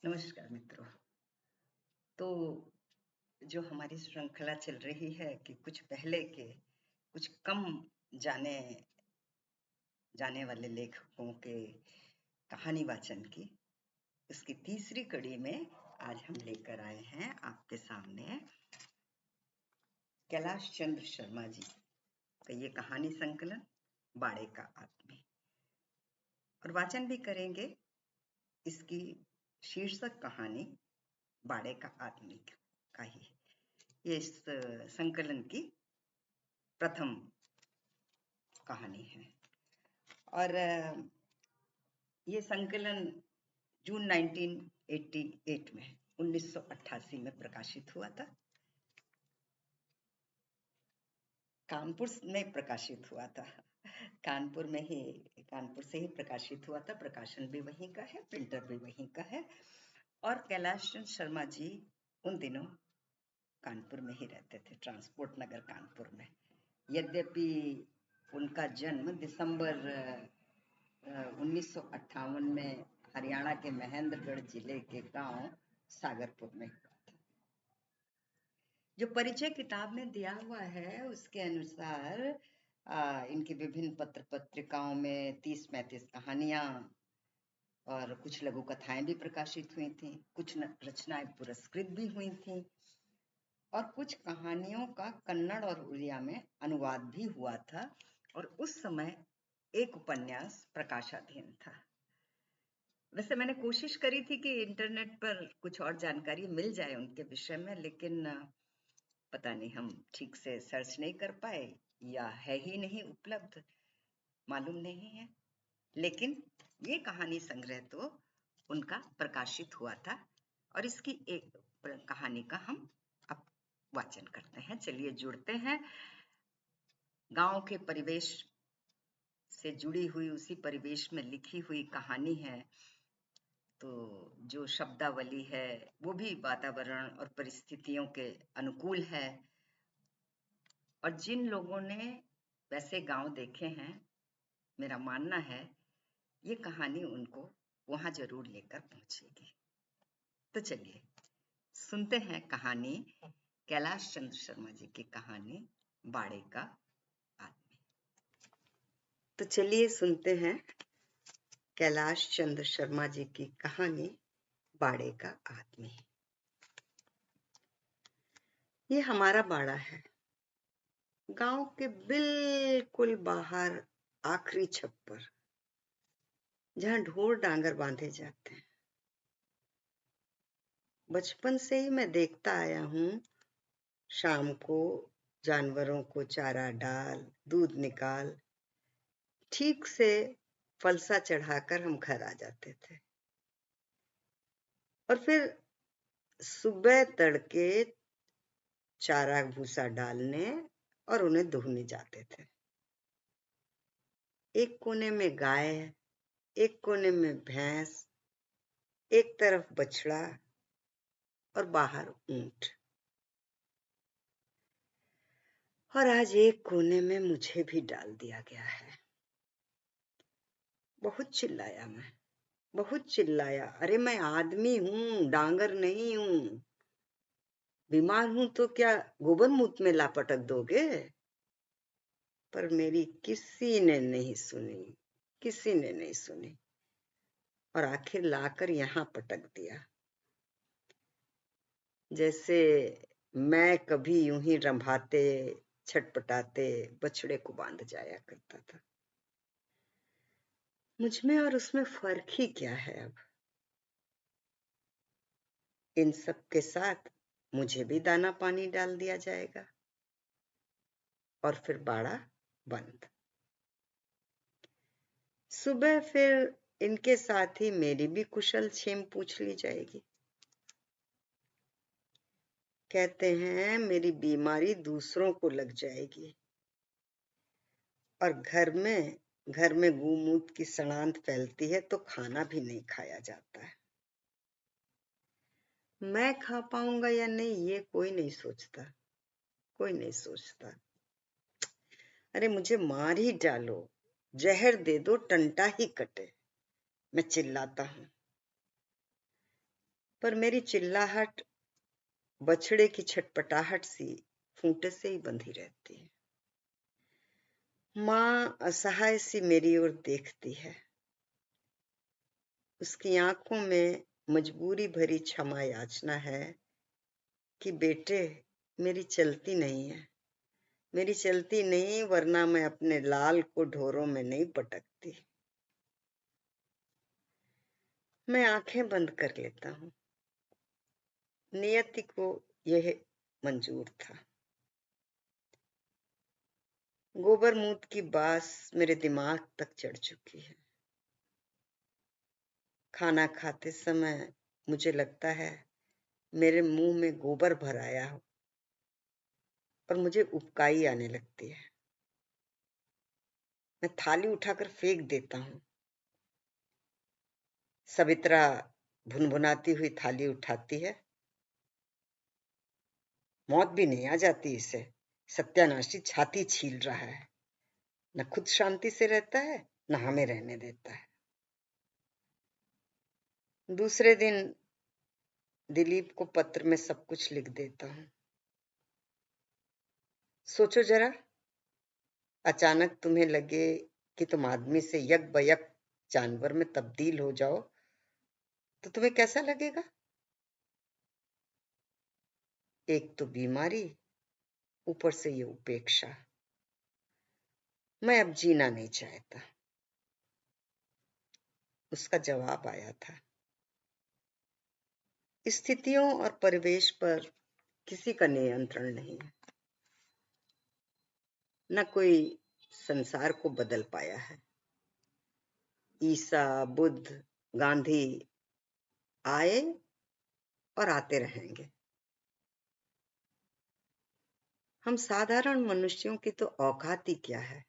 नमस्कार मित्रों। तो जो हमारी श्रृंखला चल रही है कि कुछ पहले के कुछ कम जाने जाने वाले लेखकों के कहानी वाचन की उसकी तीसरी कड़ी में आज हम लेकर आए हैं आपके सामने कैलाश चंद्र शर्मा जी का ये कहानी संकलन बाड़े का आदमी, और वाचन भी करेंगे इसकी शीर्षक कहानी बाड़े का आदमी का ही। ये इस संकलन की प्रथम कहानी है और ये संकलन जून 1988 में 1988 में प्रकाशित हुआ था। कानपुर में प्रकाशित हुआ था। कानपुर से ही प्रकाशित हुआ था। प्रकाशन भी वहीं का है, प्रिंटर भी वहीं का है। और कैलाश चंद्र शर्मा जी उन दिनों कानपुर में ही रहते थे, ट्रांसपोर्ट नगर कानपुर में। यद्यपि उनका जन्म दिसंबर 1958 में हरियाणा के महेंद्रगढ़ जिले के गांव सागरपुर में हुआ था। जो परिचय किताब में दिया हुआ है उसके अनुसार इनकी विभिन्न पत्र पत्रिकाओं में 30-35 कहानियां और कुछ लघु कथाएं भी प्रकाशित हुई थी। कुछ रचनाएं पुरस्कृत भी हुई थी और कुछ कहानियों का कन्नड़ और उड़िया में अनुवाद भी हुआ था। और उस समय एक उपन्यास प्रकाशाधीन था। वैसे मैंने कोशिश करी थी कि इंटरनेट पर कुछ और जानकारी मिल जाए उनके विषय में, लेकिन पता नहीं हम ठीक से सर्च नहीं कर पाए या है ही नहीं उपलब्ध, मालूम नहीं है। लेकिन ये कहानी संग्रह तो उनका प्रकाशित हुआ था और इसकी एक कहानी का हम अब वाचन करते हैं। चलिए जुड़ते हैं। गांव के परिवेश से जुड़ी हुई, उसी परिवेश में लिखी हुई कहानी है। तो जो शब्दावली है वो भी वातावरण और परिस्थितियों के अनुकूल है। और जिन लोगों ने वैसे गांव देखे हैं, मेरा मानना है ये कहानी उनको वहां जरूर लेकर पहुंचेगी। तो चलिए सुनते हैं कहानी, कैलाश चंद्र शर्मा जी की कहानी बाड़े का आदमी। तो चलिए सुनते हैं कैलाश चंद्र शर्मा जी की कहानी बाड़े का आदमी। ये हमारा बाड़ा है, गांव के बिल्कुल बाहर आखिरी छप्पर, जहां ढोर डांगर बांधे जाते हैं। बचपन से ही मैं देखता आया हूं, शाम को जानवरों को चारा डाल, दूध निकाल, ठीक से फलसा चढ़ाकर हम घर आ जाते थे। और फिर सुबह तड़के चारा भूसा डालने और उन्हें दुहने जाते थे। एक कोने में गाय, एक कोने में भैंस, एक तरफ बछड़ा और बाहर ऊंट। और आज एक कोने में मुझे भी डाल दिया गया है। बहुत चिल्लाया मैं, बहुत चिल्लाया, अरे मैं आदमी हूं, डांगर नहीं हूं। बीमार हूं तो क्या गोबर मूत्र में लापटक दोगे? पर मेरी किसी ने नहीं सुनी, किसी ने नहीं सुनी, और आखिर लाकर यहां पटक दिया। जैसे मैं कभी यूं ही रंभाते छटपटाते बछड़े को बांध जाया करता था। मुझमें और उसमें फर्क ही क्या है अब? इन सब के साथ मुझे भी दाना पानी डाल दिया जाएगा और फिर बाड़ा बंद। सुबह फिर इनके साथ ही मेरी भी कुशल क्षेम पूछ ली जाएगी। कहते हैं मेरी बीमारी दूसरों को लग जाएगी और घर में गूमूत की सड़ांध फैलती है तो खाना भी नहीं खाया जाता है। मैं खा पाऊंगा या नहीं ये कोई नहीं सोचता, कोई नहीं सोचता। अरे मुझे मार ही डालो, जहर दे दो, टंटा ही कटे, मैं चिल्लाता हूं। पर मेरी चिल्लाहट बछड़े की छटपटाहट सी खूंटे से ही बंधी रहती है। माँ असहाय सी मेरी ओर देखती है। उसकी आंखों में मजबूरी भरी क्षमा याचना है कि बेटे मेरी चलती नहीं है, मेरी चलती नहीं, वरना मैं अपने लाल को ढोरों में नहीं पटकती। मैं आंखें बंद कर लेता हूँ। नियति को यह मंजूर था। गोबर मूत की बास मेरे दिमाग तक चढ़ चुकी है। खाना खाते समय मुझे लगता है मेरे मुंह में गोबर भर आया हो और मुझे उबकाई आने लगती है। मैं थाली उठाकर फेंक देता हूँ। सवित्रा भुनभुनाती हुई थाली उठाती है। मौत भी नहीं आ जाती इसे। सत्यानाशी छाती छील रहा है। न खुद शांति से रहता है, न हमें रहने देता है। दूसरे दिन दिलीप को पत्र में सब कुछ लिख देता हूँ। सोचो जरा, अचानक तुम्हें लगे कि तुम आदमी से यक बयक जानवर में तब्दील हो जाओ तो तुम्हें कैसा लगेगा? एक तो बीमारी, ऊपर से ये उपेक्षा। मैं अब जीना नहीं चाहता। उसका जवाब आया था। स्थितियों और परिवेश पर किसी का नियंत्रण नहीं है। न कोई संसार को बदल पाया है। ईसा, बुद्ध, गांधी आए और आते रहेंगे। हम साधारण मनुष्यों की तो औकात ही क्या है।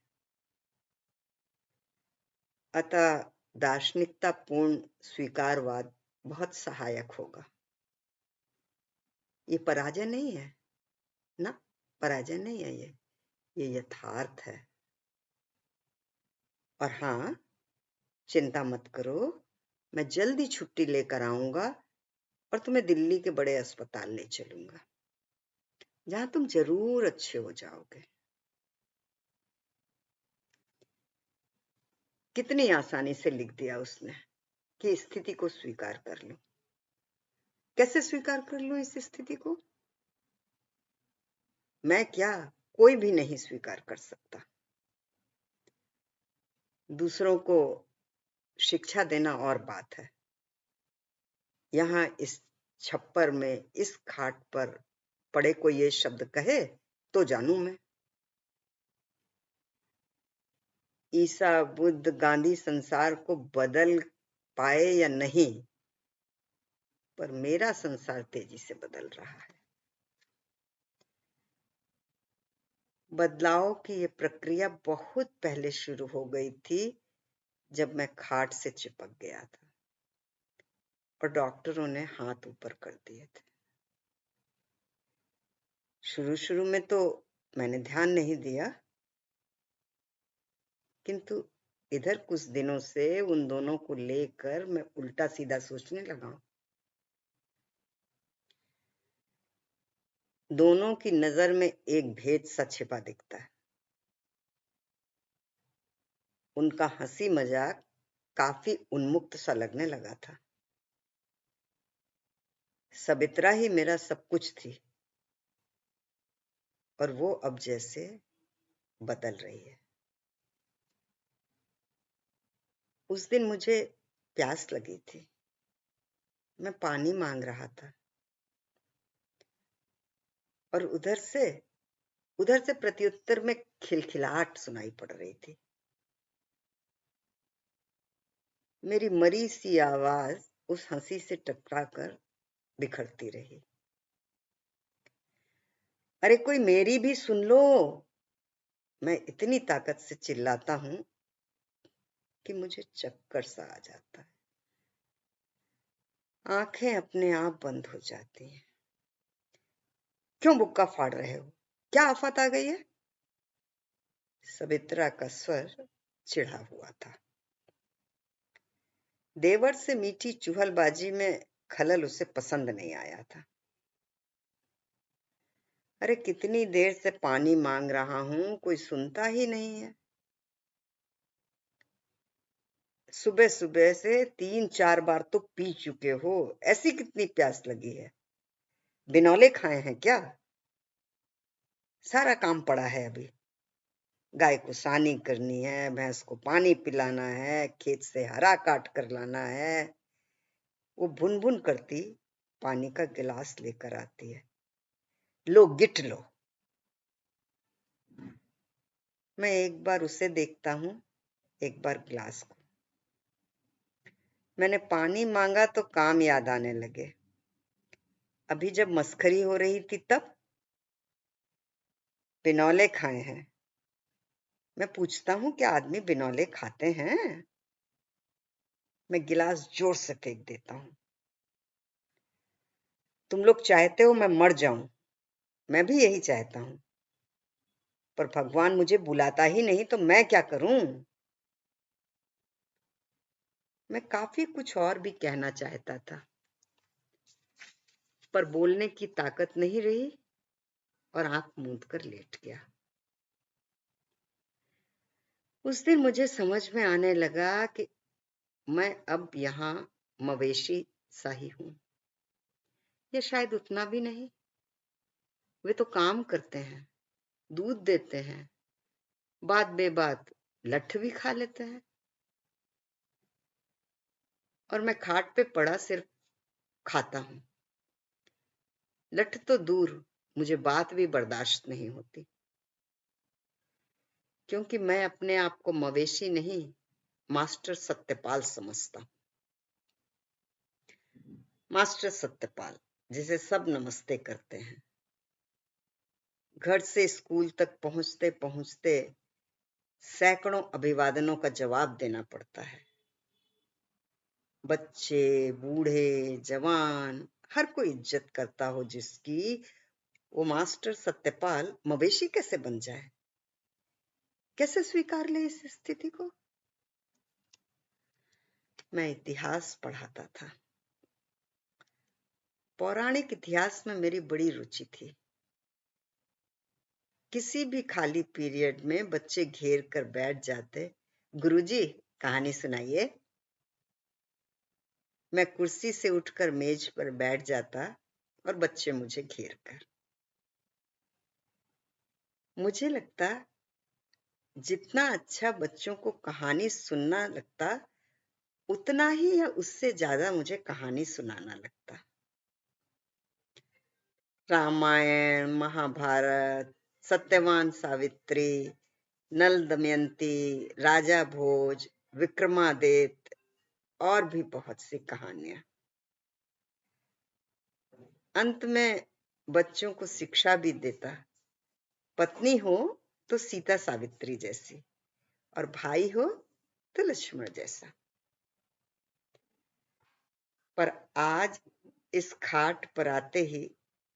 अतः दार्शनिकता पूर्ण स्वीकारवाद बहुत सहायक होगा। ये पराजय नहीं है ना, पराजय नहीं है, ये यथार्थ है। और हाँ, चिंता मत करो, मैं जल्दी छुट्टी लेकर आऊंगा और तुम्हें दिल्ली के बड़े अस्पताल ले चलूंगा, जहां तुम जरूर अच्छे हो जाओगे। कितनी आसानी से लिख दिया उसने कि स्थिति को स्वीकार कर लो। कैसे स्वीकार कर लो इस स्थिति को? मैं क्या, कोई भी नहीं स्वीकार कर सकता। दूसरों को शिक्षा देना और बात है। यहां इस छप्पर में, इस खाट पर पड़े को ये शब्द कहे तो जानू मैं। ईसा, बुद्ध, गांधी संसार को बदल पाए या नहीं, पर मेरा संसार तेजी से बदल रहा है। बदलाव की ये प्रक्रिया बहुत पहले शुरू हो गई थी, जब मैं खाट से चिपक गया था और डॉक्टरों ने हाथ ऊपर कर दिए थे। शुरू शुरू में तो मैंने ध्यान नहीं दिया, किंतु इधर कुछ दिनों से उन दोनों को लेकर मैं उल्टा सीधा सोचने लगा हूं। दोनों की नजर में एक भेद सा छिपा दिखता है। उनका हंसी मजाक काफी उन्मुक्त सा लगने लगा था। सवित्रा ही मेरा सब कुछ थी और वो अब जैसे बदल रही है। उस दिन मुझे प्यास लगी थी। मैं पानी मांग रहा था और उधर से प्रत्युत्तर में खिलखिलाहट सुनाई पड़ रही थी। मेरी मरी सी आवाज उस हंसी से टकराकर बिखरती रही। अरे कोई मेरी भी सुन लो, मैं इतनी ताकत से चिल्लाता हूं कि मुझे चक्कर सा आ जाता है। आंखें अपने आप बंद हो जाती हैं। क्यों बुक्का फाड़ रहे हो? क्या आफत आ गई है? सवित्रा का स्वर चिढ़ा हुआ था। देवर से मीठी चुहलबाजी में खलल उसे पसंद नहीं आया था। अरे कितनी देर से पानी मांग रहा हूं, कोई सुनता ही नहीं है। सुबह सुबह से 3-4 बार तो पी चुके हो, ऐसी कितनी प्यास लगी है? बिनौले खाए हैं क्या? सारा काम पड़ा है अभी। गाय को सानी करनी है, भैंस को पानी पिलाना है, खेत से हरा काट कर लाना है। वो भुन भुन करती पानी का गिलास लेकर आती है। लो गिट लो। मैं एक बार उसे देखता हूं, एक बार गिलास को। मैंने पानी मांगा तो काम याद आने लगे। अभी जब मस्खरी हो रही थी तब बिनौले खाए हैं। मैं पूछता हूं क्या आदमी बिनौले खाते हैं? मैं गिलास जोर से फेंक देता हूं। तुम लोग चाहते हो मैं मर जाऊं, मैं भी यही चाहता हूं, पर भगवान मुझे बुलाता ही नहीं तो मैं क्या करूं? मैं काफी कुछ और भी कहना चाहता था, पर बोलने की ताकत नहीं रही और आंख मूंद कर लेट गया। उस दिन मुझे समझ में आने लगा कि मैं अब यहाँ मवेशी सा ही हूं। या शायद उतना भी नहीं। वे तो काम करते हैं, दूध देते हैं, बात बेबात लठ भी खा लेते हैं, और मैं खाट पे पड़ा सिर्फ खाता हूं। लठ तो दूर, मुझे बात भी बर्दाश्त नहीं होती, क्योंकि मैं अपने आप को मवेशी नहीं, मास्टर सत्यपाल समझता हूं। मास्टर सत्यपाल, जिसे सब नमस्ते करते हैं। घर से स्कूल तक पहुंचते पहुंचते सैकड़ों अभिवादनों का जवाब देना पड़ता है। बच्चे, बूढ़े, जवान, हर कोई इज्जत करता हो जिसकी, वो मास्टर सत्यपाल मवेशी कैसे बन जाए? कैसे स्वीकार ले इस स्थिति को? मैं इतिहास पढ़ाता था। पौराणिक इतिहास में मेरी बड़ी रुचि थी। किसी भी खाली पीरियड में बच्चे घेर कर बैठ जाते, गुरुजी कहानी सुनाइए। मैं कुर्सी से उठकर मेज पर बैठ जाता और बच्चे मुझे घेर कर। मुझे लगता जितना अच्छा बच्चों को कहानी सुनना लगता, उतना ही या उससे ज्यादा मुझे कहानी सुनाना लगता। रामायण, महाभारत, सत्यवान सावित्री, नल दमयंती, राजा भोज, विक्रमादित्य और भी बहुत सी कहानियां। अंत में बच्चों को शिक्षा भी देता। पत्नी हो तो सीता सावित्री जैसी, और भाई हो तो लक्ष्मण जैसा। पर आज इस खाट पर आते ही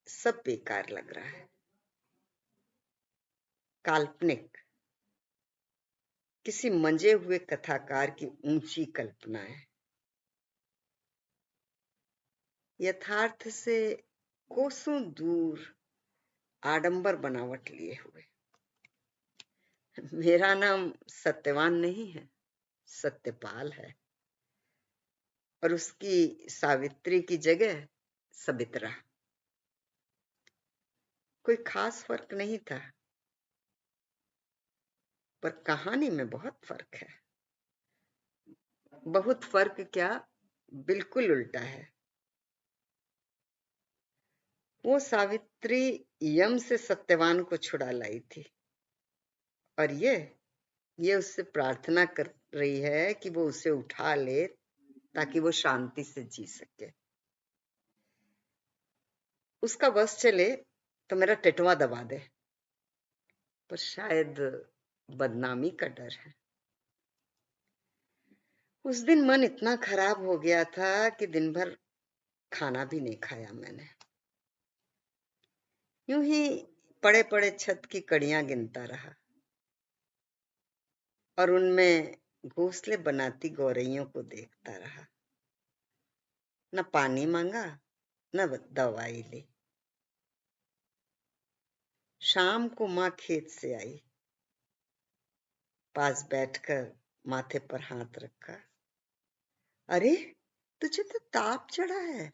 सब बेकार लग रहा है। काल्पनिक, किसी मंजे हुए कथाकार की ऊंची कल्पना है, यथार्थ से कोसों दूर आडंबर बनावट लिए हुए। मेरा नाम सत्यवान नहीं है, सत्यपाल है, और उसकी सावित्री की जगह सवित्रा। कोई खास फर्क नहीं था, पर कहानी में बहुत फर्क है। बहुत फर्क क्या, बिल्कुल उल्टा है। वो सावित्री यम से सत्यवान को छुड़ा लाई थी, और ये उससे प्रार्थना कर रही है कि वो उसे उठा ले ताकि वो शांति से जी सके। उसका बस चले तो मेरा टेटवा दबा दे, पर शायद बदनामी का डर है। उस दिन मन इतना खराब हो गया था कि दिन भर खाना भी नहीं खाया मैंने। यूं ही पड़े पड़े छत की कड़ियां गिनता रहा, और उनमें घोंसले बनाती गौरैयों को देखता रहा। न पानी मांगा न दवाई ली। शाम को माँ खेत से आई, पास बैठकर माथे पर हाथ रखा। अरे, तुझे तो ताप चढ़ा है,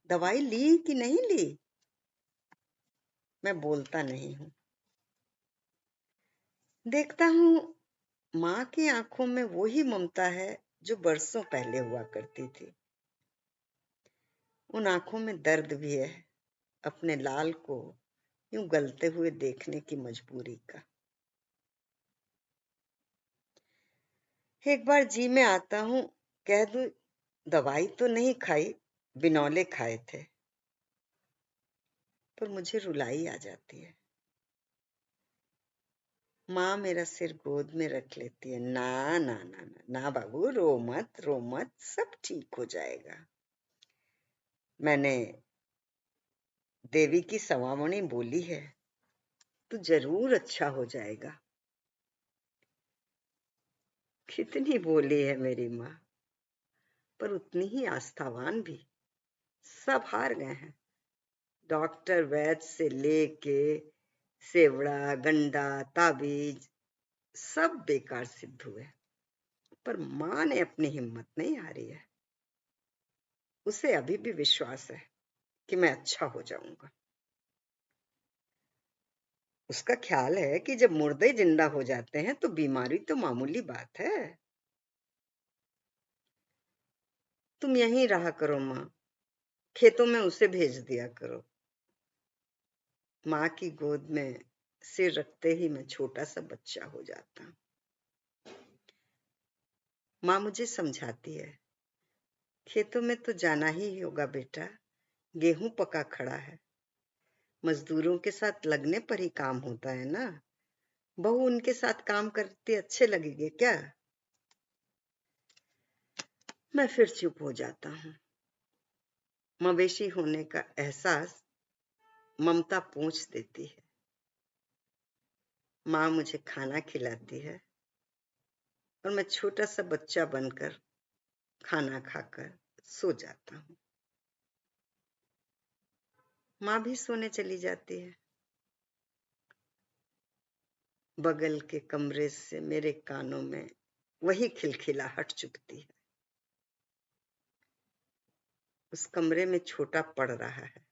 दवाई ली कि नहीं ली? मैं बोलता नहीं हूं। देखता हूँ माँ की आंखों में वही ममता है जो बरसों पहले हुआ करती थी। उन आंखों में दर्द भी है, अपने लाल को यूं गलते हुए देखने की मजबूरी का। एक बार जी में आता हूँ, कह दूं दवाई तो नहीं खाई, बिनौले खाए थे, पर मुझे रुलाई आ जाती है। माँ मेरा सिर गोद में रख लेती है। ना ना ना ना ना बाबू, रो मत रो मत, सब ठीक हो जाएगा। मैंने देवी की सवामणी बोली है, तो जरूर अच्छा हो जाएगा। कितनी बोली है मेरी माँ, पर उतनी ही आस्थावान भी। सब हार गए हैं, डॉक्टर वैद्य से लेके सेवड़ा गंडा ताबीज सब बेकार सिद्ध हुए, पर माँ ने अपनी हिम्मत नहीं हारी है। उसे अभी भी विश्वास है कि मैं अच्छा हो जाऊंगा। उसका ख्याल है कि जब मुर्दे जिंदा हो जाते हैं तो बीमारी तो मामूली बात है। तुम यहीं रहा करो माँ, खेतों में उसे भेज दिया करो। माँ की गोद में सिर रखते ही मैं छोटा सा बच्चा हो जाता। माँ मुझे समझाती है, खेतों में तो जाना ही होगा बेटा, गेहूं पका खड़ा है, मजदूरों के साथ लगने पर ही काम होता है ना। बहू उनके साथ काम करते अच्छे लगेंगे क्या? मैं फिर चुप हो जाता हूँ। मवेशी होने का एहसास ममता पूछ देती है। माँ मुझे खाना खिलाती है और मैं छोटा सा बच्चा बनकर खाना खाकर सो जाता हूँ। माँ भी सोने चली जाती है। बगल के कमरे से मेरे कानों में वही खिलखिलाहट चुभती है। उस कमरे में छोटा पड़ रहा है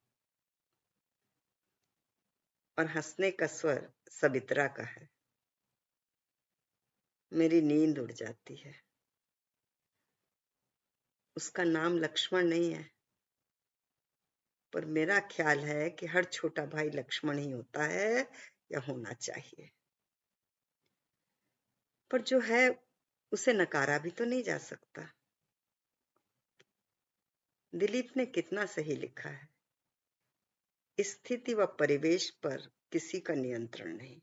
और हंसने का स्वर सवित्रा का है। मेरी नींद उड़ जाती है। उसका नाम लक्ष्मण नहीं है, पर मेरा ख्याल है कि हर छोटा भाई लक्ष्मण ही होता है या होना चाहिए। पर जो है उसे नकारा भी तो नहीं जा सकता। दिलीप ने कितना सही लिखा है, स्थिति व परिवेश पर किसी का नियंत्रण नहीं।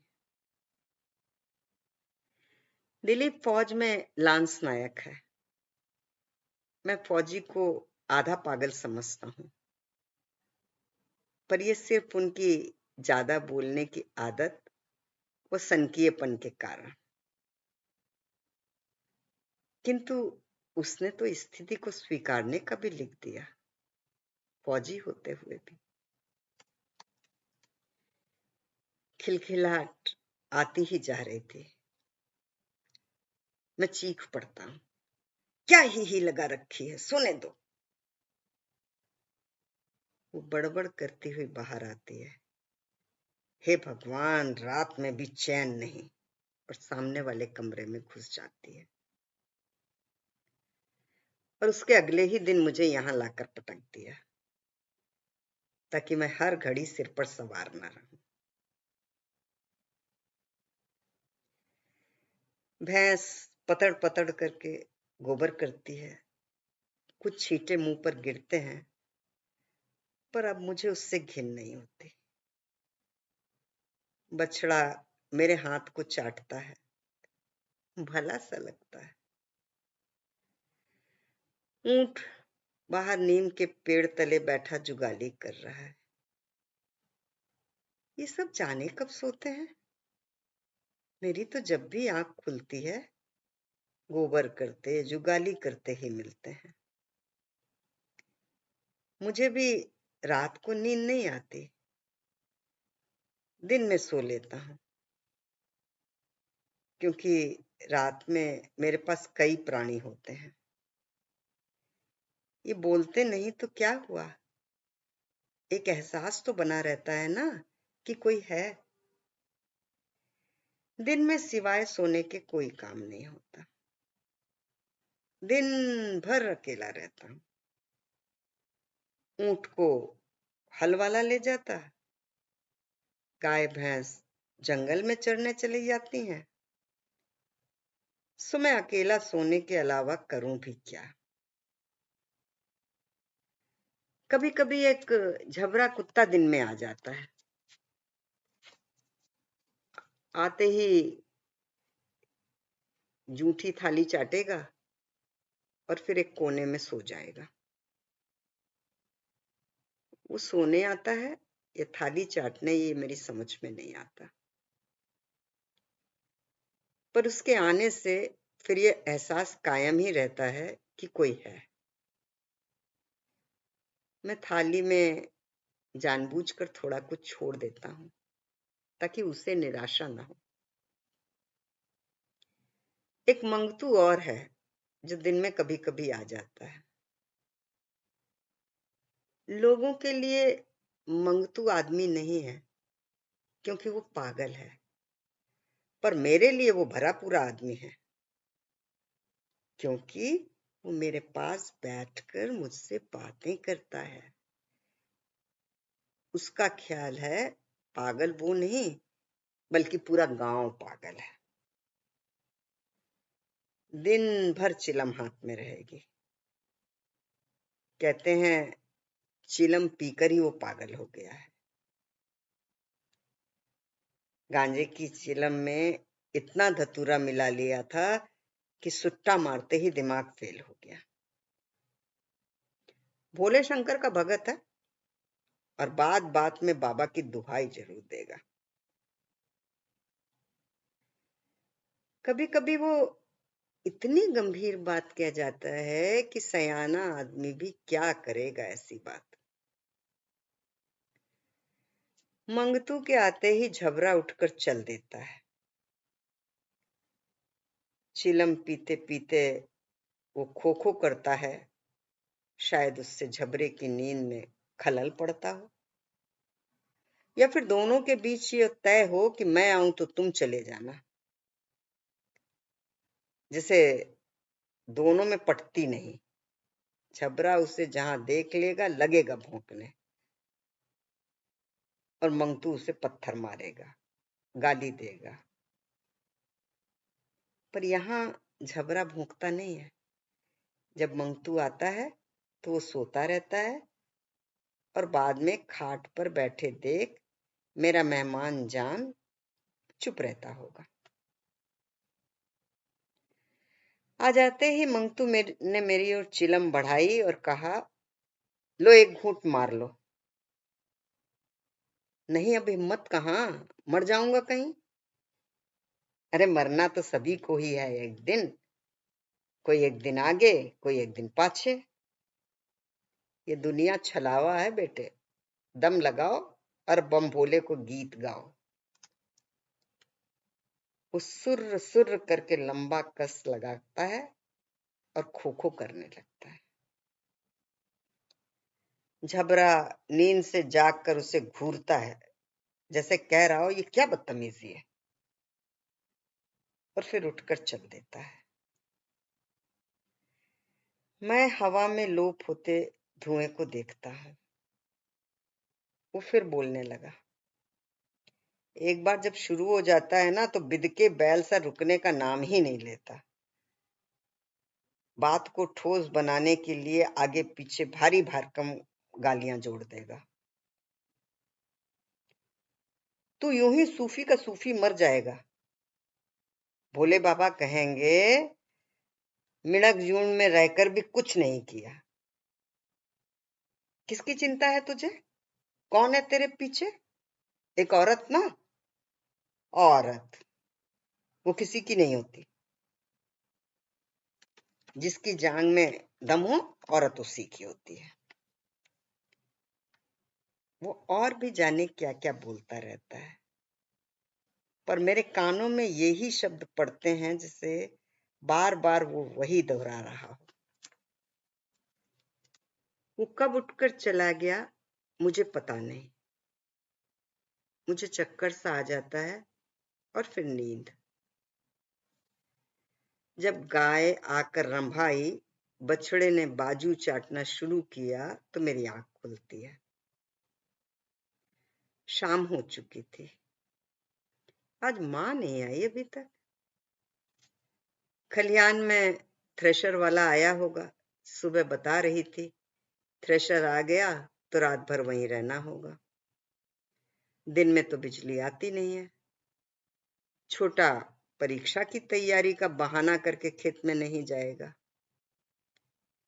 दिलीप फौज में लांस नायक है। मैं फौजी को आधा पागल समझता हूँ, पर यह सिर्फ उनकी ज्यादा बोलने की आदत व सनकीयेपन के कारण। किंतु उसने तो स्थिति को स्वीकारने का भी लिख दिया, फौजी होते हुए भी। खिलखिलाहट आती ही जा रही थी। मैं चीख पड़ता हूँ, क्या ही लगा रखी है, सोने दो। वो बड़बड़ करती हुई बाहर आती है। हे भगवान, रात में भी चैन नहीं, और सामने वाले कमरे में घुस जाती है और उसके अगले ही दिन मुझे यहां लाकर पटक दिया, ताकि मैं हर घड़ी सिर पर सवार न रहूं। भैंस पतड़ पतड़ करके गोबर करती है, कुछ छींटे मुंह पर गिरते हैं, पर अब मुझे उससे घिन नहीं होती। बछड़ा मेरे हाथ को चाटता है, भला सा लगता है। ऊंट बाहर नीम के पेड़ तले बैठा जुगाली कर रहा है। ये सब जाने कब सोते हैं। मेरी तो जब भी आंख खुलती है, गोबर करते जुगाली करते ही मिलते हैं। मुझे भी रात को नींद नहीं आती, दिन में सो लेता हूँ, क्योंकि रात में मेरे पास कई प्राणी होते हैं। ये बोलते नहीं तो क्या हुआ, एक एहसास तो बना रहता है ना कि कोई है। दिन में सिवाय सोने के कोई काम नहीं होता, दिन भर अकेला रहता हूँ। ऊंट को हल वाला ले जाता, गाय भैंस जंगल में चरने चली जाती हैं, सो मैं अकेला सोने के अलावा करूं भी क्या। कभी कभी एक झबरा कुत्ता दिन में आ जाता है, आते ही जूठी थाली चाटेगा और फिर एक कोने में सो जाएगा। वो सोने आता है या थाली चाटने, ये मेरी समझ में नहीं आता, पर उसके आने से फिर ये एहसास कायम ही रहता है कि कोई है। मैं थाली में जानबूझकर थोड़ा कुछ छोड़ देता हूँ ताकि उसे निराशा ना हो। एक मंगतू और है जो दिन में कभी कभी आ जाता है। लोगों के लिए मंगतू आदमी नहीं है क्योंकि वो पागल है, पर मेरे लिए वो भरा पूरा आदमी है क्योंकि वो मेरे पास बैठकर मुझसे बातें करता है। उसका ख्याल है पागल वो नहीं, बल्कि पूरा गांव पागल है। दिन भर चिलम हाथ में रहेगी, कहते हैं चिलम पीकर ही वो पागल हो गया है। गांजे की चिलम में इतना धतूरा मिला लिया था कि सुट्टा मारते ही दिमाग फेल हो गया। भोले शंकर का भगत है और बात बात में बाबा की दुहाई जरूर देगा। कभी कभी वो इतनी गंभीर बात कह जाता है कि सयाना आदमी भी क्या करेगा ऐसी बात। मंगतू के आते ही झबरा उठकर चल देता है। चिलम पीते पीते वो खो खो करता है, शायद उससे झबरे की नींद में खलल पड़ता हो, या फिर दोनों के बीच ये तय हो कि मैं आऊं तो तुम चले जाना। जैसे दोनों में पटती नहीं, झबरा उसे जहां देख लेगा लगेगा भौंकने और मंगतू उसे पत्थर मारेगा, गाली देगा। पर यहाँ झबरा भौंकता नहीं है। जब मंगतू आता है तो वो सोता रहता है और बाद में खाट पर बैठे देख मेरा मेहमान जान चुप रहता होगा। आ जाते ही मंगतू ने मेरी ओर चिलम बढ़ाई और कहा, लो एक घूंट मार लो। नहीं, अब हिम्मत कहाँ, मर जाऊंगा कहीं। अरे मरना तो सभी को ही है एक दिन, कोई एक दिन आगे कोई एक दिन पाछे। ये दुनिया छलावा है बेटे, दम लगाओ और बम भोले को गीत गाओ। वो सुर्र सुर्र करके लंबा कस लगाता है और खो खो करने लगता है। झबरा नींद से जागकर उसे घूरता है, जैसे कह रहा हो ये क्या बदतमीजी है, और फिर उठकर चल देता है। मैं हवा में लोप होते धुएं को देखता हूं। वो फिर बोलने लगा। एक बार जब शुरू हो जाता है ना तो बिदके बैल सा रुकने का नाम ही नहीं लेता। बात को ठोस बनाने के लिए आगे पीछे भारी भरकम गालियां जोड़ देगा। तू यूं ही सूफी का सूफी मर जाएगा। भोले बाबा कहेंगे मिणक जून में रहकर भी कुछ नहीं किया। किसकी चिंता है तुझे, कौन है तेरे पीछे? एक औरत ना, औरत वो किसी की नहीं होती। जिसकी जांग में दम हो औरत उसी की होती है। वो और भी जाने क्या क्या बोलता रहता है, पर मेरे कानों में यही शब्द पड़ते हैं जैसे बार बार वो वही दोहरा रहा हो। वो कब उठकर चला गया मुझे पता नहीं। मुझे चक्कर सा आ जाता है और फिर नींद। जब गाय आकर रंभाई, बछड़े ने बाजू चाटना शुरू किया तो मेरी आंख खुलती है। शाम हो चुकी थी। आज माँ नहीं आई अभी तक। खलियान में थ्रेशर वाला आया होगा, सुबह बता रही थी थ्रेशर आ गया तो रात भर वहीं रहना होगा। दिन में तो बिजली आती नहीं है। छोटा परीक्षा की तैयारी का बहाना करके खेत में नहीं जाएगा,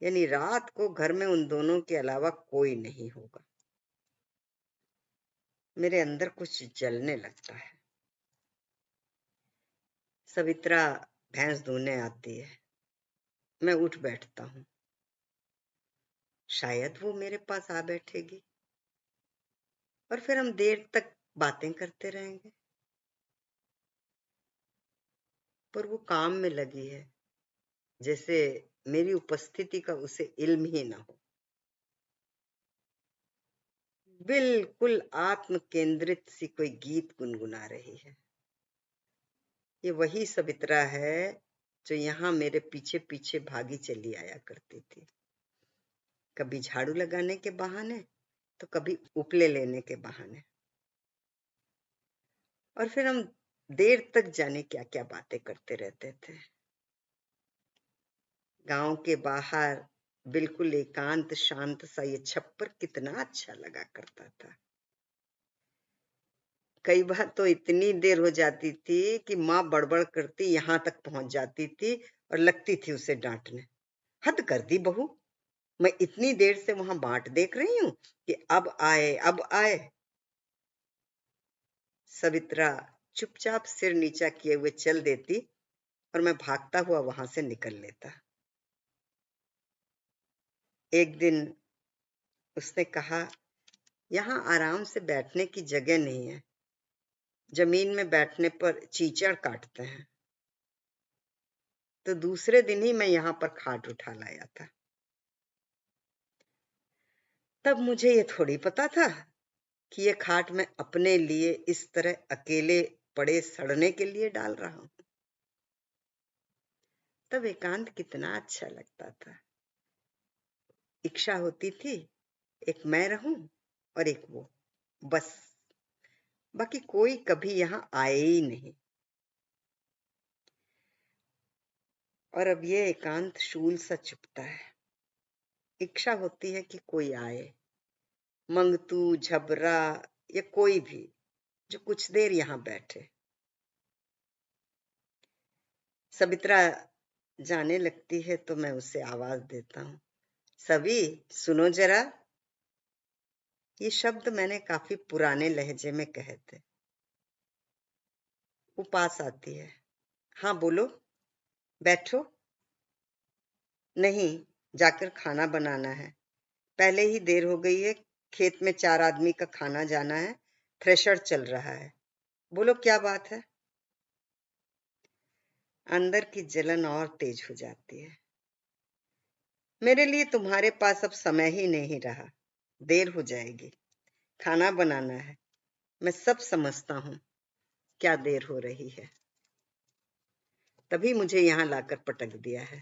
यानी रात को घर में उन दोनों के अलावा कोई नहीं होगा। मेरे अंदर कुछ जलने लगता है। सवित्रा भैंस धोने आती है। मैं उठ बैठता हूँ। शायद वो मेरे पास आ बैठेगी और फिर हम देर तक बातें करते रहेंगे, पर वो काम में लगी है, जैसे मेरी उपस्थिति का उसे इल्म ही ना हो। बिल्कुल आत्म केंद्रित सी कोई गीत गुनगुना रही है। ये वही सवित्रा है जो यहाँ मेरे पीछे पीछे भागी चली आया करती थी, कभी झाड़ू लगाने के बहाने तो कभी उपले लेने के बहाने। और फिर हम देर तक जाने क्या क्या बातें करते रहते थे। गांव के बाहर बिल्कुल एकांत शांत सा ये छप्पर कितना अच्छा लगा करता था। कई बार तो इतनी देर हो जाती थी कि माँ बड़बड़ करती यहाँ तक पहुंच जाती थी और लगती थी उसे डांटने। हद कर दी बहू, मैं इतनी देर से वहां बाट देख रही हूँ कि अब आए अब आए। सवित्रा चुपचाप सिर नीचा किए हुए चल देती और मैं भागता हुआ वहां से निकल लेता। एक दिन उसने कहा, यहाँ आराम से बैठने की जगह नहीं है, जमीन में बैठने पर चीचड़ काटते हैं। तो दूसरे दिन ही मैं यहाँ पर खाट उठा लाया था। तब मुझे ये थोड़ी पता था कि ये खाट मैं अपने लिए इस तरह अकेले पड़े सड़ने के लिए डाल रहा हूं। तब एकांत कितना अच्छा लगता था। इच्छा होती थी एक मैं रहूं और एक वो, बस। बाकी कोई कभी यहां आए ही नहीं। और अब ये एकांत शूल सा चुपता है। इच्छा होती है कि कोई आए, मंगतू झबरा या कोई भी, जो कुछ देर यहां बैठे। सवित्रा जाने लगती है तो मैं उसे आवाज देता हूँ, सभी सुनो जरा। ये शब्द मैंने काफी पुराने लहजे में कहे थे। वो पास आती है। हाँ बोलो, बैठो। नहीं, जाकर खाना बनाना है, पहले ही देर हो गई है। खेत में 4 आदमी का खाना जाना है, थ्रेशर चल रहा है। बोलो क्या बात है। अंदर की जलन और तेज हो जाती है। मेरे लिए तुम्हारे पास अब समय ही नहीं रहा, देर हो जाएगी, खाना बनाना है। मैं सब समझता हूँ क्या देर हो रही है, तभी मुझे यहाँ लाकर पटक दिया है।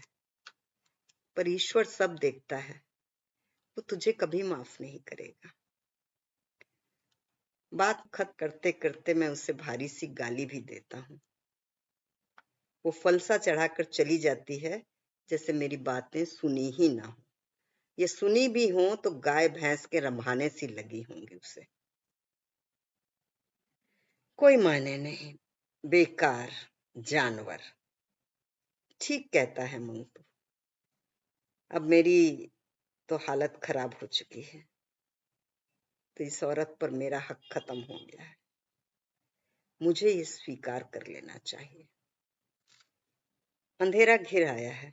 पर ईश्वर सब देखता है, वो तुझे कभी माफ नहीं करेगा। बात खत्म करते करते मैं उसे भारी सी गाली भी देता हूँ। वो फलसा चढ़ाकर चली जाती है, जैसे मेरी बातें सुनी ही ना हो, ये सुनी भी हो तो गाय भैंस के रंभाने सी लगी होंगी उसे। कोई मायने नहीं, बेकार जानवर। ठीक कहता है मंगतू। अब मेरी तो हालत खराब हो चुकी है, तो इस औरत पर मेरा हक खत्म हो गया है। मुझे ये स्वीकार कर लेना चाहिए। अंधेरा घिर आया है।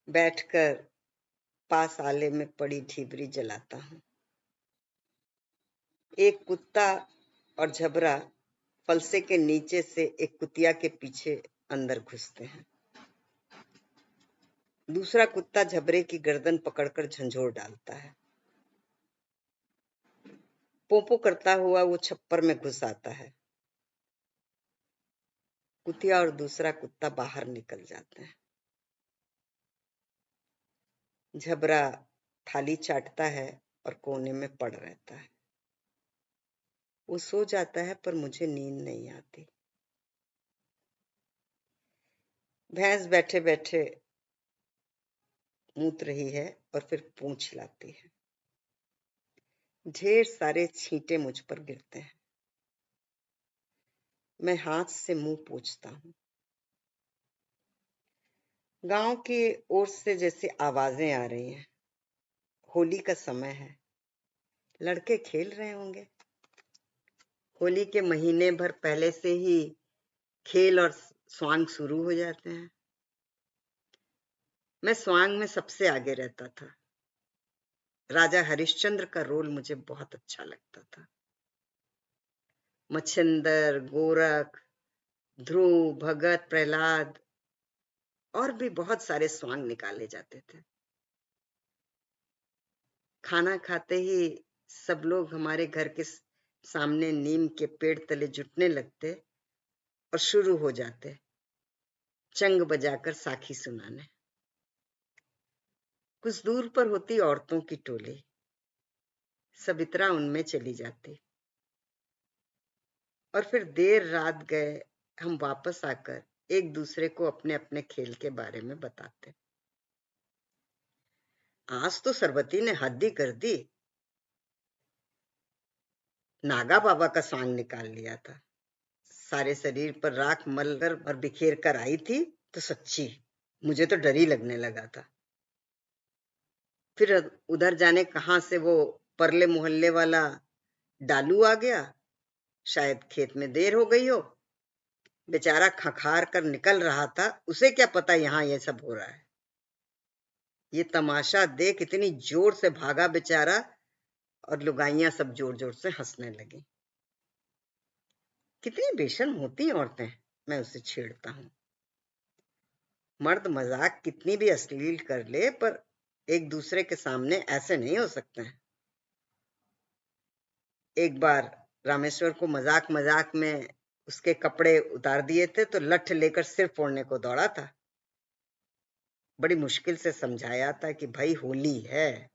बैठकर पास आले में पड़ी ढिबरी जलाता हूँ। एक कुत्ता और झबरा फलसे के नीचे से एक कुतिया के पीछे अंदर घुसते हैं। दूसरा कुत्ता झबरे की गर्दन पकड़कर झंझोर डालता है। पोपो करता हुआ वो छप्पर में घुस आता है। कुतिया और दूसरा कुत्ता बाहर निकल जाते हैं। झबरा थाली चाटता है और कोने में पड़ रहता है। वो सो जाता है पर मुझे नींद नहीं आती। भैंस बैठे बैठे मूत रही है और फिर पूंछ लाती है। ढेर सारे छींटे मुझ पर गिरते हैं। मैं हाथ से मुंह पोंछता हूँ। गांव की ओर से जैसे आवाजें आ रही हैं। होली का समय है। लड़के खेल रहे होंगे। होली के महीने भर पहले से ही खेल और स्वांग शुरू हो जाते हैं। मैं स्वांग में सबसे आगे रहता था। राजा हरिश्चंद्र का रोल मुझे बहुत अच्छा लगता था। मच्छिंदर, गोरख, ध्रुव, भगत, प्रहलाद और भी बहुत सारे स्वांग निकाले जाते थे। खाना खाते ही सब लोग हमारे घर के सामने नीम के पेड़ तले जुटने लगते और शुरू हो जाते चंग बजाकर साखी सुनाने। कुछ दूर पर होती औरतों की टोली। सवित्रा उनमें चली जाती और फिर देर रात गए हम वापस आकर एक दूसरे को अपने अपने खेल के बारे में बताते। आज तो सरबती ने हद ही कर दी। नागा बाबा का स्वांग निकाल लिया था। सारे शरीर पर राख मलकर और बिखेर कर आई थी तो सच्ची मुझे तो डर ही लगने लगा था। फिर उधर जाने कहां से वो परले मोहल्ले वाला डालू आ गया। शायद खेत में देर हो गई हो। बेचारा खखार कर निकल रहा था। उसे क्या पता यहाँ ये सब हो रहा है। ये तमाशा देख इतनी जोर से भागा बेचारा और लुगाइयां सब जोर जोर से हंसने लगी। कितनी बेशर्म होती औरतें, मैं उसे छेड़ता हूँ। मर्द मजाक कितनी भी अश्लील कर ले पर एक दूसरे के सामने ऐसे नहीं हो सकते हैं। एक बार रामेश्वर को मजाक मजाक में उसके कपड़े उतार दिए थे तो लठ लेकर सिर फोड़ने को दौड़ा था। बड़ी मुश्किल से समझाया था कि भाई होली है।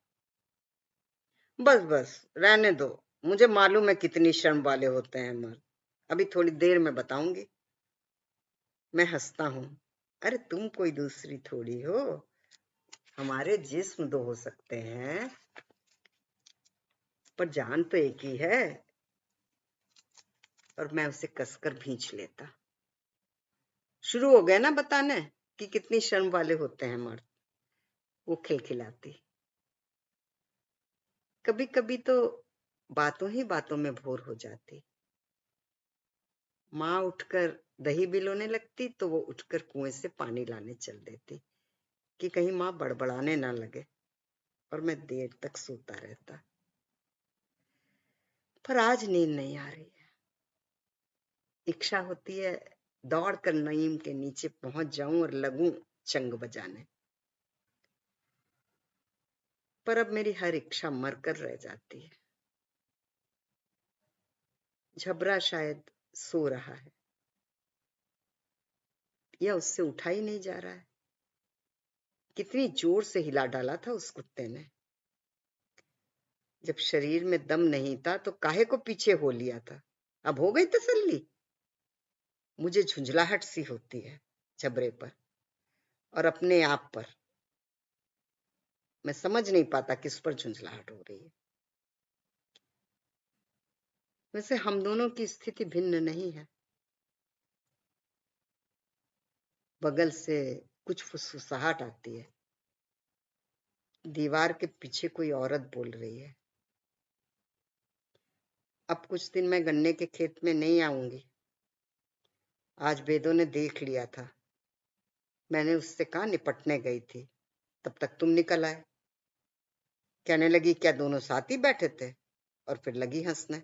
बस बस रहने दो, मुझे मालूम है कितनी शर्म वाले होते हैं मर्द। अभी थोड़ी देर में बताऊंगी। मैं हंसता हूँ। अरे तुम कोई दूसरी थोड़ी हो। हमारे जिस्म दो हो सकते हैं पर जान तो एक ही है। और मैं उसे कसकर भींच लेता। शुरू हो गए ना बताने कि कितनी शर्म वाले होते हैं मर्द। वो खिलखिलाती। कभी कभी तो बातों ही बातों में भोर हो जाती। माँ उठकर दही बिलोने लगती तो वो उठकर कुएं से पानी लाने चल देती कि कहीं माँ बड़बड़ाने ना लगे। और मैं देर तक सोता रहता। पर आज नींद नहीं आ रही है। इच्छा होती है दौड़कर नईम के नीचे पहुंच जाऊं और लगूं चंग बजाने। पर अब मेरी हर इच्छा मरकर रह जाती है। झबरा शायद सो रहा है या उससे उठा ही नहीं जा रहा है। कितनी जोर से हिला डाला था उस कुत्ते ने। जब शरीर में दम नहीं था तो काहे को पीछे हो लिया था। अब हो गई तसल्ली। मुझे झुंझलाहट सी होती है झबरे पर और अपने आप पर। मैं समझ नहीं पाता किस पर झुंझलाहट हो रही है। वैसे हम दोनों की स्थिति भिन्न नहीं है। बगल से कुछ फुसफुसाहट आती है। दीवार के पीछे कोई औरत बोल रही है। अब कुछ दिन मैं गन्ने के खेत में नहीं आऊंगी। आज बेदो ने देख लिया था। मैंने उससे कहा निपटने गई थी, तब तक तुम निकल आए। कहने लगी क्या दोनों साथ ही बैठे थे और फिर लगी हंसने।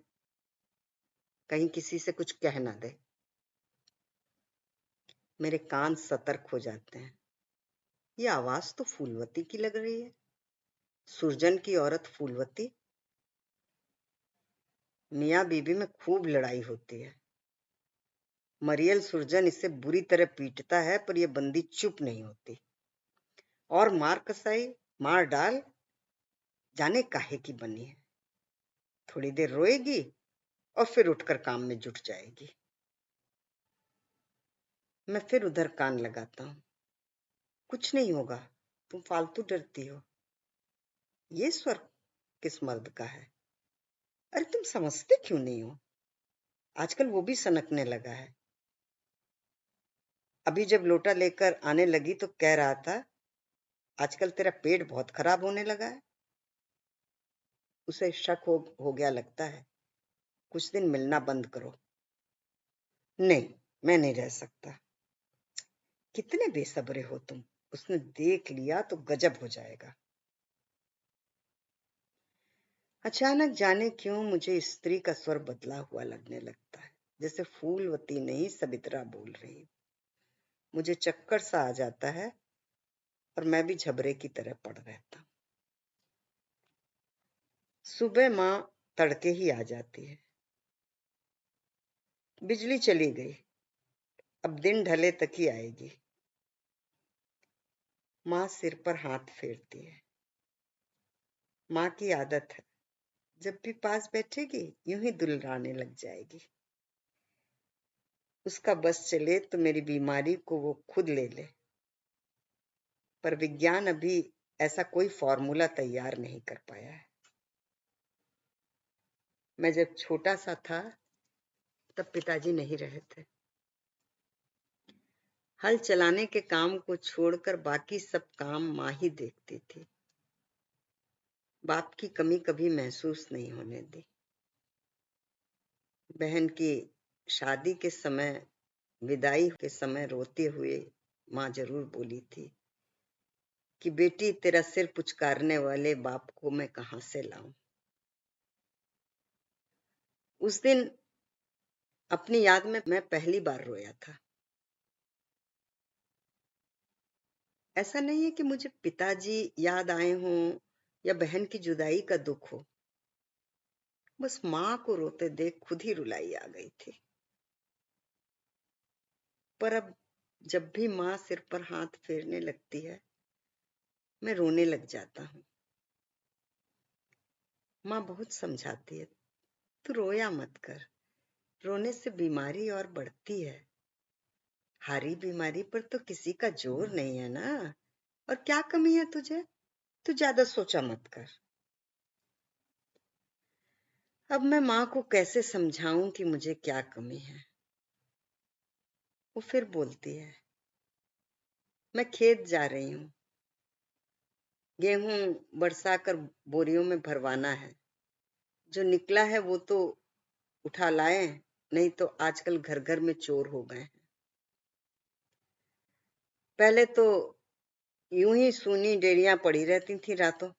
कहीं किसी से कुछ कह ना दे। मेरे कान सतर्क हो जाते हैं। ये आवाज तो फूलवती की लग रही है। सुरजन की औरत फूलवती। मियाँ बीबी में खूब लड़ाई होती है। मरियल सुरजन इसे बुरी तरह पीटता है, पर यह बंदी चुप नहीं होती। और मार कसाई, मार डाल, जाने काहे की बनी है। थोड़ी देर रोएगी और फिर उठकर काम में जुट जाएगी। मैं फिर उधर कान लगाता हूँ। कुछ नहीं होगा, तुम फालतू डरती हो। ये स्वर किस मर्द का है? अरे तुम समझते क्यों नहीं हो? आजकल वो भी सनकने लगा है। अभी जब लोटा लेकर आने लगी तो कह रहा था, आजकल तेरा पेट बहुत खराब होने लगा है। उसे शक हो गया लगता है। कुछ दिन मिलना बंद करो। नहीं, मैं नहीं रह सकता। कितने बेसब्रे हो तुम। उसने देख लिया तो गजब हो जाएगा। अचानक जाने क्यों मुझे स्त्री का स्वर बदला हुआ लगने लगता है, जैसे फूलवती नहीं सवित्रा बोल रही। मुझे चक्कर सा आ जाता है और मैं भी झबरे की तरह पड़ रहता हूँ। सुबह माँ तड़के ही आ जाती है। बिजली चली गई, अब दिन ढले तक ही आएगी। माँ सिर पर हाथ फेरती है। माँ की आदत है, जब भी पास बैठेगी यूं ही दुलराने लग जाएगी। उसका बस चले तो मेरी बीमारी को वो खुद ले ले, पर विज्ञान अभी ऐसा कोई फॉर्मूला तैयार नहीं कर पाया है। मैं जब छोटा सा था तब पिताजी नहीं रहे थे। हल चलाने के काम को छोड़कर बाकी सब काम माँ ही देखती थी। बाप की कमी कभी महसूस नहीं होने दी। बहन की शादी के समय, विदाई के समय रोते हुए माँ जरूर बोली थी कि बेटी, तेरा सिर पुचकारने वाले बाप को मैं कहां से लाऊं। उस दिन अपनी याद में मैं पहली बार रोया था। ऐसा नहीं है कि मुझे पिताजी याद आए हों या बहन की जुदाई का दुख हो। बस माँ को रोते देख खुद ही रुलाई आ गई थी। पर अब जब भी माँ सिर पर हाथ फेरने लगती है, मैं रोने लग जाता हूँ। माँ बहुत समझाती है, तू रोया मत कर, रोने से बीमारी और बढ़ती है। हारी बीमारी पर तो किसी का जोर नहीं है ना। और क्या कमी है तुझे? तू ज्यादा सोचा मत कर। अब मैं माँ को कैसे समझाऊं कि मुझे क्या कमी है। वो फिर बोलती है, मैं खेत जा रही हूँ, गेहूं बरसा कर बोरियों में भरवाना है। जो निकला है वो तो उठा लाए, नहीं तो आजकल घर घर में चोर हो गए हैं। पहले तो यूं ही सूनी डेरियां पड़ी रहती थी रातों।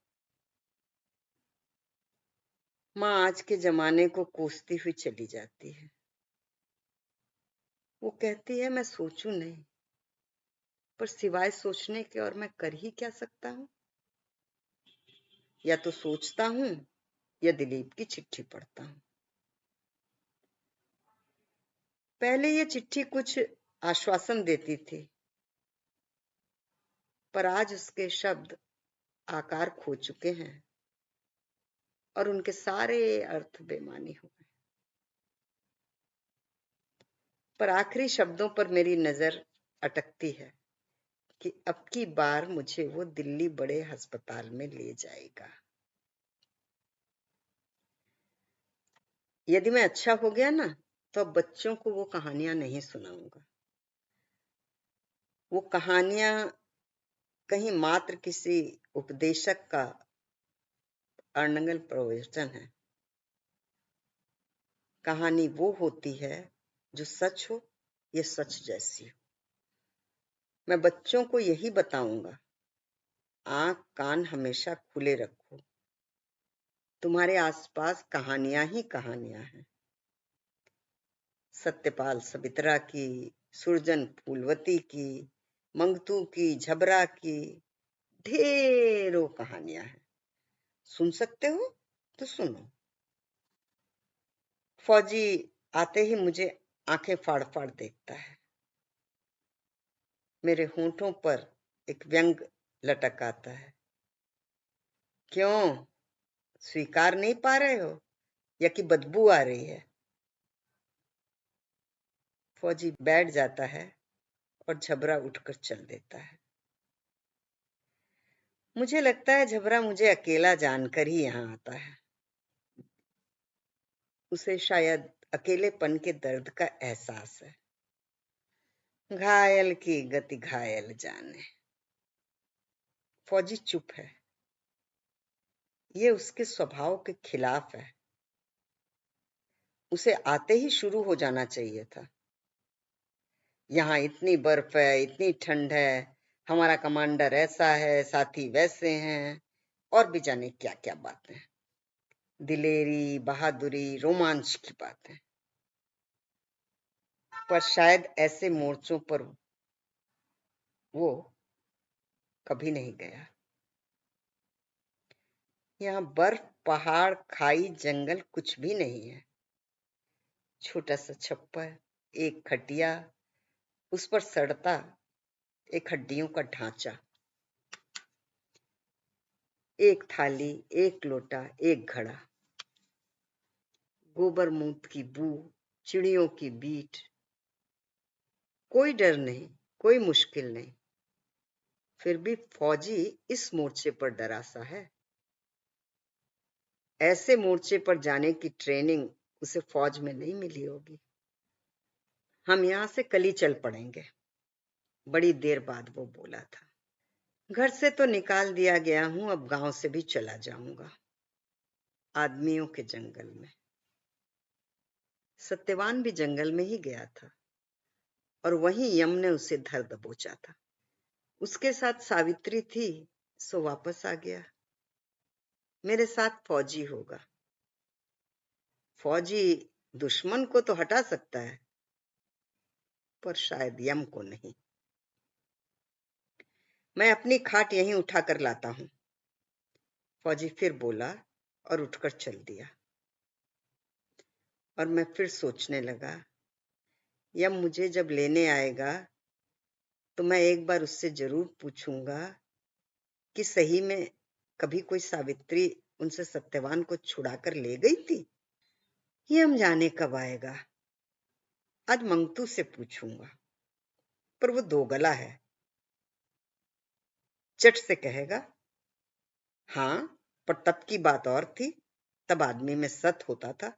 माँ आज के जमाने को कोसती हुई चली जाती है। वो कहती है, मैं सोचूं नहीं, पर सिवाय सोचने के और मैं कर ही क्या सकता हूँ। या तो सोचता हूँ या दिलीप की चिट्ठी पढ़ता हूँ। पहले ये चिट्ठी कुछ आश्वासन देती थी, पर आज उसके शब्द आकार खो चुके हैं और उनके सारे अर्थ बेमानी हो गए। पर आखिरी शब्दों पर मेरी नजर अटकती है कि अब की बार मुझे वो दिल्ली बड़े अस्पताल में ले जाएगा। यदि मैं अच्छा हो गया ना, तो अब बच्चों को वो कहानियां नहीं सुनाऊंगा। वो कहानियां कहीं मात्र किसी उपदेशक का अर्नंगल प्रवचन है। कहानी वो होती है जो सच हो या सच जैसी हो। मैं बच्चों को यही बताऊंगा, आंख कान हमेशा खुले रखो, तुम्हारे आसपास कहानियां ही कहानियां हैं। सत्यपाल सवित्रा की, सुरजन फूलवती की, मंगतू की, झबरा की, ढेरों कहानियां हैं। सुन सकते हो तो सुनो। फौजी आते ही मुझे आंखें फाड़ फाड़ देखता है। मेरे होंठों पर एक व्यंग लटक आता है। क्यों, स्वीकार नहीं पा रहे हो या कि बदबू आ रही है? फौजी बैठ जाता है और झबरा उठकर चल देता है। मुझे लगता है झबरा मुझे अकेला जानकर ही यहाँ आता है। उसे शायद अकेलेपन के दर्द का एहसास है। घायल की गति घायल जाने। फौजी चुप है। ये उसके स्वभाव के खिलाफ है। उसे आते ही शुरू हो जाना चाहिए था। यहाँ इतनी बर्फ है, इतनी ठंड है, हमारा कमांडर ऐसा है, साथी वैसे हैं, और भी जाने क्या क्या बातें। दिलेरी, बहादुरी, रोमांच की बातें। पर शायद ऐसे मोर्चों पर वो कभी नहीं गया। यहाँ बर्फ, पहाड़, खाई, जंगल कुछ भी नहीं है। छोटा सा छप्पर, एक खटिया, उस पर सड़ता एक हड्डियों का ढांचा, एक थाली, एक लोटा, एक घड़ा, गोबर मूत की बू, चिड़ियों की बीट। कोई डर नहीं, कोई मुश्किल नहीं। फिर भी फौजी इस मोर्चे पर डरा सा है। ऐसे मोर्चे पर जाने की ट्रेनिंग उसे फौज में नहीं मिली होगी। हम यहां से कल ही चल पड़ेंगे, बड़ी देर बाद वो बोला था। घर से तो निकाल दिया गया हूं, अब गांव से भी चला जाऊंगा, आदमियों के जंगल में। सत्यवान भी जंगल में ही गया था और वहीं यम ने उसे धर दबोचा था। उसके साथ सावित्री थी, सो वापस आ गया। मेरे साथ फौजी होगा। फौजी दुश्मन को तो हटा सकता है, पर शायद यम को नहीं। मैं अपनी खाट यहीं उठा कर लाता हूं, फौजी फिर बोला और उठकर चल दिया। और मैं फिर सोचने लगा, यम मुझे जब लेने आएगा तो मैं एक बार उससे जरूर पूछूंगा कि सही में कभी कोई सावित्री उनसे सत्यवान को छुड़ा कर ले गई थी। यम जाने कब आएगा। आज मंगतू से पूछूंगा, पर वो दोगला है। चट से कहेगा, हाँ, पर तब की बात और थी, तब आदमी में सत होता था।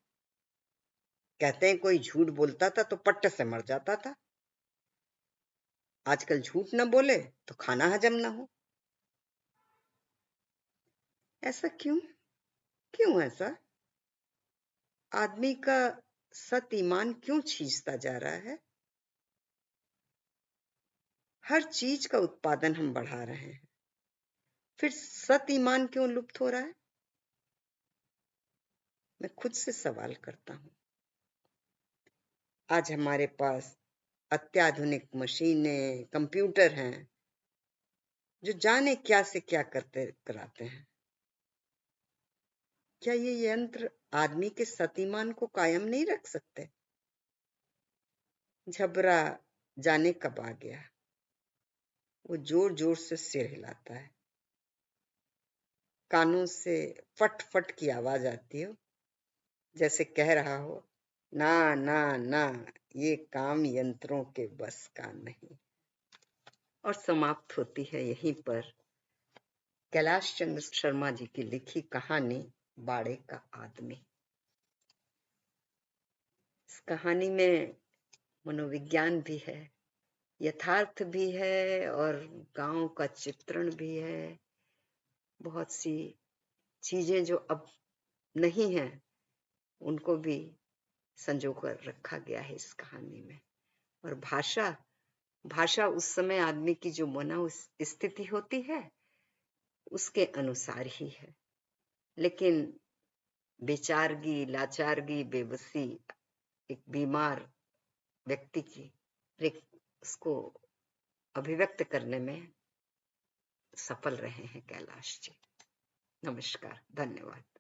कहते हैं कोई झूठ बोलता था तो पट्ट से मर जाता था। आजकल झूठ न बोले तो खाना हजम न हो। ऐसा क्यों? क्यों ऐसा? आदमी का सत ईमान क्यों छीजता जा रहा है? हर चीज का उत्पादन हम बढ़ा रहे हैं, फिर सत ईमान क्यों लुप्त हो रहा है? मैं खुद से सवाल करता हूं। आज हमारे पास अत्याधुनिक मशीनें, कंप्यूटर हैं, जो जाने क्या से क्या करते कराते हैं। क्या ये यंत्र आदमी के सतीमान को कायम नहीं रख सकते? झबरा जाने कब आ गया। वो जोर जोर से सिर हिलाता है। कानों से फट फट की आवाज आती हो, जैसे कह रहा हो, ना ना ना, ये काम यंत्रों के बस का नहीं। और समाप्त होती है यहीं पर कैलाश चंद्र शर्मा जी की लिखी कहानी बाड़े का आदमी। इस कहानी में मनोविज्ञान भी है, यथार्थ भी है और गांव का चित्रण भी है। बहुत सी चीजें जो अब नहीं है उनको भी संजो कर रखा गया है इस कहानी में। और भाषा, भाषा उस समय आदमी की जो मनो स्थिति होती है उसके अनुसार ही है। लेकिन बेचारगी, लाचारगी, बेबसी, एक बीमार व्यक्ति की उसको अभिव्यक्त करने में सफल रहे हैं कैलाश जी। नमस्कार, धन्यवाद।